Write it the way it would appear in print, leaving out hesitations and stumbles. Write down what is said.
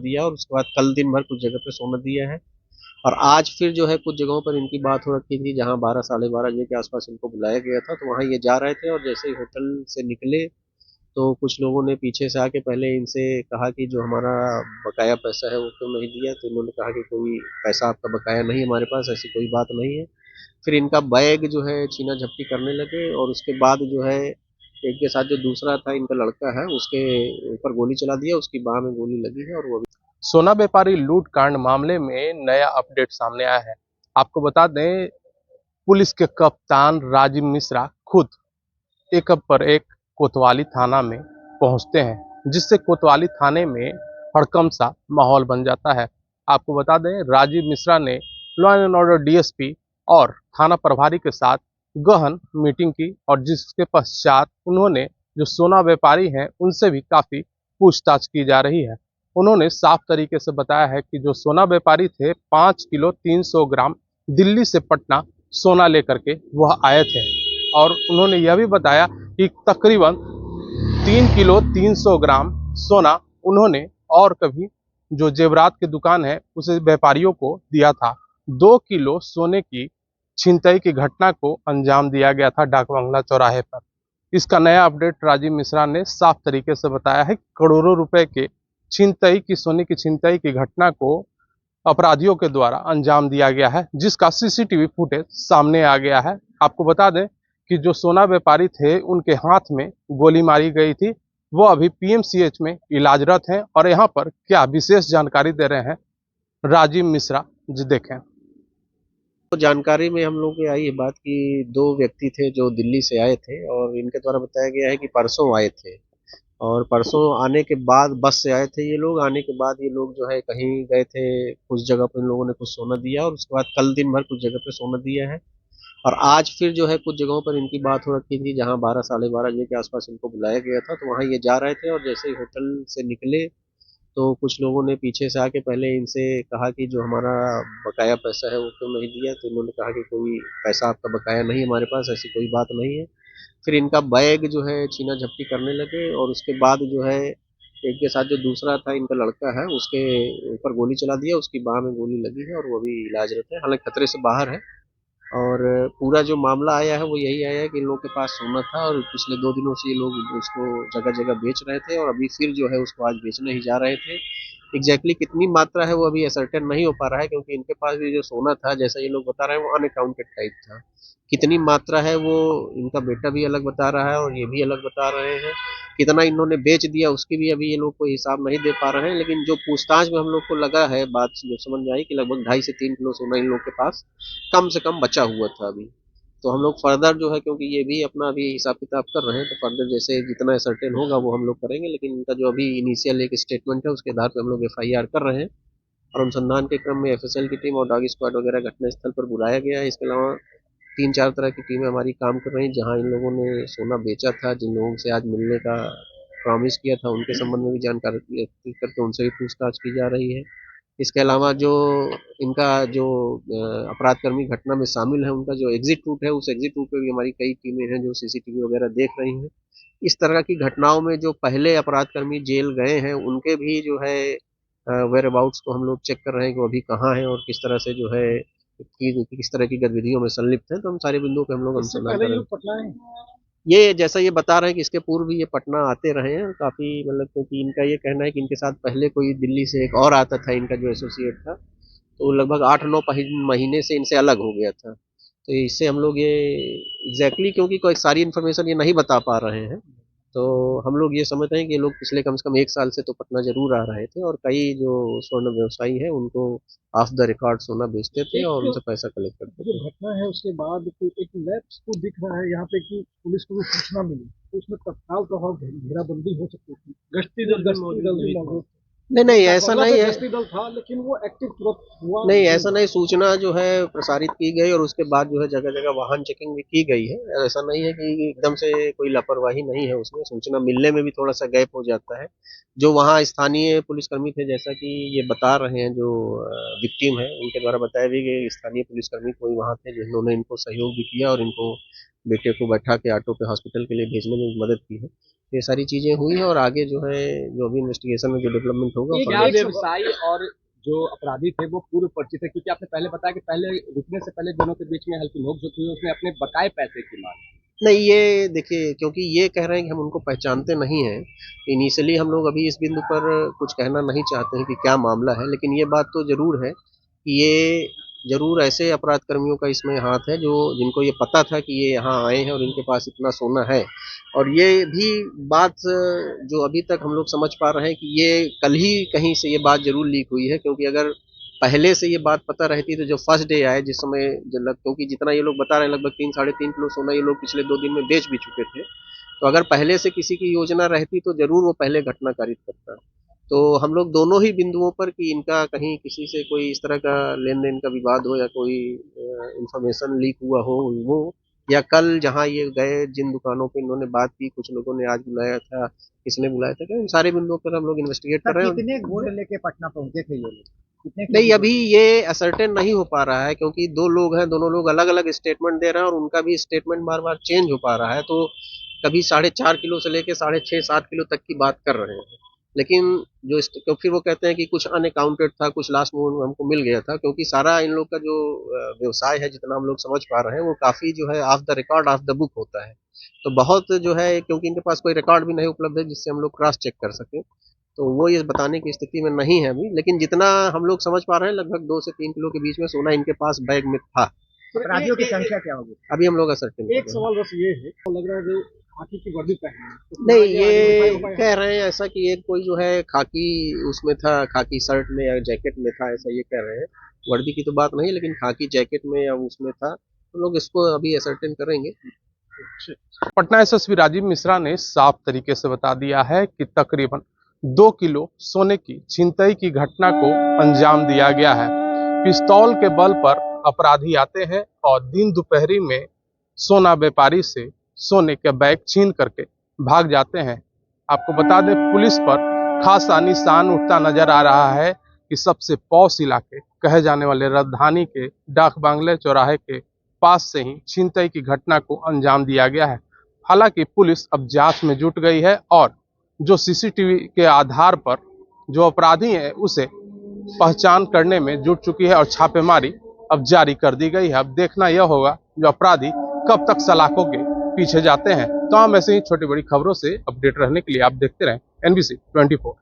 दिया और उसके बाद कल दिन भर कुछ जगह पे सोना दिया है। और आज फिर जो है कुछ जगहों पर इनकी बात हो रखी थी, जहाँ 12 साढ़े 12 बजे के आसपास इनको बुलाया गया था, तो वहाँ ये जा रहे थे और जैसे ही होटल से निकले तो कुछ लोगों ने पीछे से आके पहले इनसे कहा कि जो हमारा बकाया पैसा है वो क्यों नहीं दिया। तो इन्होंने कहा कि कोई पैसा आपका बकाया नहीं है हमारे पास, ऐसी कोई बात नहीं है। फिर इनका बैग जो है छीना झपटी करने लगे और उसके बाद जो है एक के साथ जो दूसरा था इनका लड़का है उसके ऊपर गोली चला दिया, उसकी बाह में गोली लगी है और वो सोना व्यापारी लूट कांड मामले में नया अपडेट सामने आया है। आपको बता दें, पुलिस के कप्तान राजीव मिश्रा खुद एक पर एक कोतवाली थाना में पहुंचते हैं, जिससे कोतवाली थाने में हड़कंप सा माहौल बन जाता है। आपको बता दें, राजीव मिश्रा ने लॉ एंड ऑर्डर डीएसपी और थाना प्रभारी के साथ गहन मीटिंग की और जिसके पश्चात उन्होंने जो सोना व्यापारी हैं उनसे भी काफी पूछताछ की जा रही है। उन्होंने साफ तरीके से बताया है कि जो सोना व्यापारी थे 5 किलो 300 ग्राम दिल्ली से पटना सोना लेकर के वह आए थे और उन्होंने यह भी बताया कि तकरीबन 3 किलो 300 ग्राम सोना उन्होंने और कभी जो जेवरात की दुकान है उसे व्यापारियों को दिया था। 2 किलो सोने की छिनतई की घटना को अंजाम दिया गया था डाक बंगला चौराहे पर। इसका नया अपडेट राजीव मिश्रा ने साफ तरीके से बताया है कि करोड़ों रुपए के छिनतई की सोने की छिनतई की घटना को अपराधियों के द्वारा अंजाम दिया गया है, जिसका सीसीटीवी फुटेज सामने आ गया है। आपको बता दें कि जो सोना व्यापारी थे उनके हाथ में गोली मारी गई थी, वो अभी पीएमसीएच में इलाजरत हैं और यहाँ पर क्या विशेष जानकारी दे रहे हैं राजीव मिश्रा जी, देखें। तो जानकारी में हम लोग को आई ये बात कि दो व्यक्ति थे जो दिल्ली से आए थे और इनके द्वारा बताया गया है कि परसों आए थे और परसों आने के बाद बस से आए थे ये लोग। आने के बाद ये लोग जो है कहीं गए थे, कुछ जगह पर इन लोगों ने कुछ सोना दिया और उसके बाद कल दिन भर कुछ जगह पे सोना दिया है। और आज फिर जो है कुछ जगहों पर इनकी बात हो रखी थी, जहाँ 12 साढ़े 12 बजे के आसपास इनको बुलाया गया था, तो वहाँ ये जा रहे थे और जैसे ही होटल से निकले तो कुछ लोगों ने पीछे से आके पहले इनसे कहा कि जो हमारा बकाया पैसा है वो क्यों नहीं दिया। तो इन्होंने कहा कि कोई पैसा आपका बकाया नहीं है हमारे पास, ऐसी कोई बात नहीं है। फिर इनका बैग जो है छीना झपटी करने लगे और उसके बाद जो है एक के साथ जो दूसरा था इनका लड़का है उसके ऊपर गोली चला दिया, उसकी बाह में गोली लगी है और वो अभी इलाजरत है, हालांकि खतरे से बाहर है। और पूरा जो मामला आया है वो यही आया है कि इन लोगों के पास सोना था और पिछले 2 दिनों से ये लोग उसको जगह जगह बेच रहे थे और अभी फिर जो है उसको आज बेचने ही जा रहे थे। एग्जैक्टली कितनी मात्रा है वो अभी असर्टेन नहीं हो पा रहा है, क्योंकि इनके पास भी जो सोना था जैसा ये लोग बता रहे हैं वो अनअकाउंटेड टाइप था। कितनी मात्रा है वो इनका बेटा भी अलग बता रहा है और ये भी अलग बता रहे हैं। कितना इन्होंने बेच दिया उसकी भी अभी ये लोग कोई हिसाब नहीं दे पा रहे हैं, लेकिन जो पूछताछ में हम लोग को लगा है, बात जो समझ में आई कि लगभग 2.5 से 3 किलो सोना इन लोग के पास कम से कम बचा हुआ था अभी। तो हम लोग फर्दर जो है, क्योंकि ये भी अपना अभी हिसाब किताब कर रहे हैं, तो फर्दर जैसे जितना सर्टेन होगा वो हम लोग करेंगे, लेकिन इनका जो अभी इनिशियल एक स्टेटमेंट है उसके आधार पर हम लोग एफआईआर कर रहे हैं। और अनुसंधान के क्रम में एफएसएल की टीम और डॉग स्क्वाड वगैरह घटनास्थल पर बुलाया गया है। इसके अलावा 3-4 तरह की टीमें हमारी काम कर रही हैं, जहाँ इन लोगों ने सोना बेचा था, जिन लोगों से आज मिलने का प्रॉमिस किया था उनके संबंध में भी जानकारी एकत्रित करके उनसे भी पूछताछ की जा रही है। इसके अलावा जो इनका जो अपराध कर्मी घटना में शामिल है उनका जो एग्जिट रूट है उस एग्जिट रूट पे भी हमारी कई टीमें हैं जो सीसीटीवी वगैरह देख रही हैं। इस तरह की घटनाओं में जो पहले अपराध कर्मी जेल गए हैं उनके भी जो है वेयर अबाउट्स को हम लोग चेक कर रहे हैं कि वो अभी कहाँ हैं और किस तरह से जो है किस तरह की गतिविधियों में संलिप्त हैं। तो हम सारे बिंदुओं पे हम लोग अनुसंधान कर रहे हैं। ये जैसा ये बता रहे हैं कि इसके पूर्व भी ये पटना आते रहे हैं काफी, मतलब क्योंकि इनका ये कहना है कि इनके साथ पहले कोई दिल्ली से एक और आता था इनका जो एसोसिएट था, तो लगभग 8-9 महीने से इनसे अलग हो गया था। तो इससे हम लोग ये एग्जैक्टली क्योंकि कोई सारी इन्फॉर्मेशन ये नहीं बता पा रहे हैं, तो हम लोग ये समझते हैं कि ये लोग पिछले कम से कम 1 साल से तो पटना जरूर आ रहे थे और कई जो स्वर्ण व्यवसायी है उनको ऑफ द रिकॉर्ड सोना बेचते थे और उनसे पैसा कलेक्ट करते थे। जो घटना है उसके बाद कोई एक लैप्स को दिख रहा है यहाँ पे कि पुलिस को भी सूचना मिली तो उसमें तत्काल प्रभाव घेराबंदी हो सकती थी, गश्ती दल भी मौजूद नहीं नहीं ऐसा नहीं है, गश्ती दल था लेकिन वो एक्टिव तुरंत हुआ नहीं ऐसा नहीं, सूचना जो है प्रसारित की गई और उसके बाद जो है जगह जगह वाहन चेकिंग भी की गई है। ऐसा नहीं है कि एकदम से कोई लापरवाही नहीं है, उसमें सूचना मिलने में भी थोड़ा सा गैप हो जाता है। जो वहाँ स्थानीय पुलिसकर्मी थे, जैसा कि ये बता रहे हैं जो विक्टिम है उनके द्वारा बताया भी कि स्थानीय पुलिसकर्मी कोई वहाँ थे जिन्होंने इनको सहयोग भी किया और इनको बेटे को बैठा के ऑटो पे हॉस्पिटल के लिए भेजने में मदद की है। ये सारी चीजें हुई हैं और आगे जो है जो अभी इन्वेस्टिगेशन में जो डेवलपमेंट होगा क्या व्यवसायी और जो अपराधी थे वो पूर्व परिचित है? क्योंकि आपने पहले बताया कि पहले रुकने से पहले दोनों के बीच में हल्की नोक-झोंक हुई, उसने अपने बकाए पैसे की मांग। नहीं, ये देखिए क्योंकि ये कह रहे हैं कि हम उनको पहचानते नहीं हैं। इनिशियली हम लोग अभी इस बिंदु पर कुछ कहना नहीं चाहते हैं कि क्या मामला है, लेकिन ये बात तो ज़रूर है कि ये ज़रूर ऐसे अपराध कर्मियों का इसमें हाथ है जो जिनको ये पता था कि ये यहाँ आए हैं और इनके पास इतना सोना है। और ये भी बात जो अभी तक हम लोग समझ पा रहे हैं कि ये कल ही कहीं से ये बात ज़रूर लीक हुई है, क्योंकि अगर पहले से ये बात पता रहती तो जो फर्स्ट डे आए जिस समय क्योंकि जितना ये लोग बता रहे हैं लगभग 3-3.5 किलो सोना ये लोग पिछले 2 दिन में बेच भी चुके थे। तो अगर पहले से किसी की योजना रहती तो जरूर वो पहले घटना कारित करता। तो हम लोग दोनों ही बिंदुओं पर कि इनका कहीं किसी से कोई इस तरह का लेन देन का विवाद हो या कोई इंफॉर्मेशन लीक हुआ हो वो, या कल जहाँ ये गए जिन दुकानों पे इन्होंने बात की, कुछ लोगों ने आज बुलाया था, किसने बुलाया था, इन सारे बिंदुओं पर हम लोग इन्वेस्टिगेट कर रहे हैं। कितने गोल्ड लेके पटना पहुंचे थे ये लोग? नहीं, अभी ये असर्टेन नहीं हो पा रहा है क्योंकि दो लोग हैं, दोनों लोग अलग अलग स्टेटमेंट दे रहे हैं और उनका भी स्टेटमेंट बार बार चेंज हो पा रहा है। तो कभी 4.5 किलो से लेके 6.5-7 किलो तक की बात कर रहे हैं, लेकिन तो फिर वो कहते हैं कि कुछ अनअकाउंटेड था, कुछ लास्ट मोमेंट में हमको मिल गया था, क्योंकि सारा इन लोग का जो व्यवसाय है जितना हम लोग समझ पा रहे हैं वो काफी जो है of the record of the book होता है। तो बहुत जो है क्योंकि इनके पास कोई रिकॉर्ड भी नहीं उपलब्ध है जिससे हम लोग क्रॉस चेक कर सकें, तो वो ये बताने की स्थिति में नहीं है अभी, लेकिन जितना हम लोग समझ पा रहे हैं लगभग 2 से 3 किलो के बीच में सोना इनके पास बैग में था। अपराधियों की संख्या क्या होगी? अभी हम लोग असर्टेन एक सवाल बस ये है, तो लग रहा है जो खाकी की वर्दी पहनी है, तो नहीं, तुम्हारे ये आगे बताया कह रहे हैं ऐसा कि एक कोई जो है खाकी उसमें था, खाकी शर्ट में या जैकेट में था, ऐसा ये कह रहे हैं। वर्दी की तो बात नहीं, लेकिन खाकी जैकेट में या उसमें था, तो लोग इसको अभी असर्टेन करेंगे। पटना एसएसपी राजीव मिश्रा ने साफ तरीके से बता दिया है कि तकरीबन 2 किलो सोने की छिनतई की घटना को अंजाम दिया गया है। पिस्तौल के बल पर अपराधी आते हैं और दिन दोपहरी में सोना व्यापारी से सोने के बैग छीन करके भाग जाते हैं। आपको बता दें पुलिस पर खासा निशान उठता नजर आ रहा है कि सबसे पॉश इलाके कहे जाने वाले राजधानी के डाक बांग्ले चौराहे के पास से ही छिनतई की घटना को अंजाम दिया गया है। हालांकि पुलिस अब जांच में जुट गई है और जो सीसीटीवी के आधार पर जो अपराधी है उसे पहचान करने में जुट चुकी है और छापेमारी अब जारी कर दी गई है। अब देखना यह होगा जो अपराधी कब तक सलाखों के पीछे जाते हैं। तो हम ऐसे ही छोटी बड़ी खबरों से अपडेट रहने के लिए आप देखते रहें NBC 24।